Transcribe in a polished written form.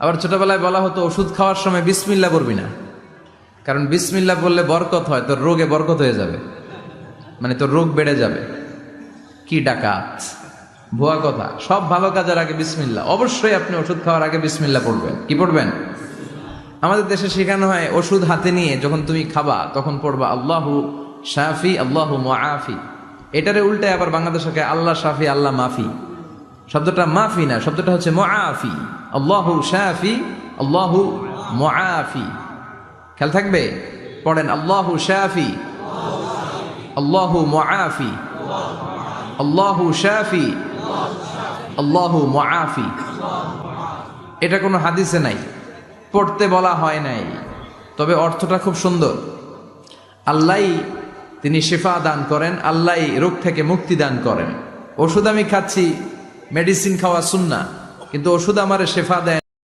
আবার ছোটবেলায় বলা হতো ওষুধ খাওয়ার সময় বিসমিল্লাহ বলবি না, কারণ বিসমিল্লাহ বললে বরকত হয়, তোর রোগে বরকত হয়ে যাবে, মানে তোর রোগ বেড়ে যাবে। কি ডাকাত, ভুয়া কথা। সব ভালো কাজের আগে বিসমিল্লাহ। অবশ্যই আপনি ওষুধ খাওয়ার আগে বিসমিল্লাহ পড়বেন। কি পড়বেন? আমাদের দেশে শেখানো হয় ওষুধ হাতে নিয়ে যখন তুমি খাবা তখন পড়বা আল্লাহু শাফি আল্লাহু মুআফি। এটারে উল্টে আবার বাংলাদেশকে আল্লাহ শাফি আল্লাহ মাফি। শব্দটা মাফি না, শব্দটা হচ্ছে মুআফি। আল্লাহু শাফি আল্লাহু মুআফি। খেয়াল থাকবে, পড়েন আল্লাহু শাফি আল্লাহু মুআফি আল্লাহু শাফি আল্লাহু মুআফি। এটা কোনো হাদিসে নাই, পড়তে বলা হয় নাই, তবে অর্থটা খুব সুন্দর। আল্লাহই তিনি শিফা দান করেন, আল্লাহই রোগ থেকে মুক্তি দান করেন। ওষুধ আমি খাচ্ছি, মেডিসিন খাওয়া সুন্নাহ, কিন্তু ওষুধ আমারে শিফা দেয়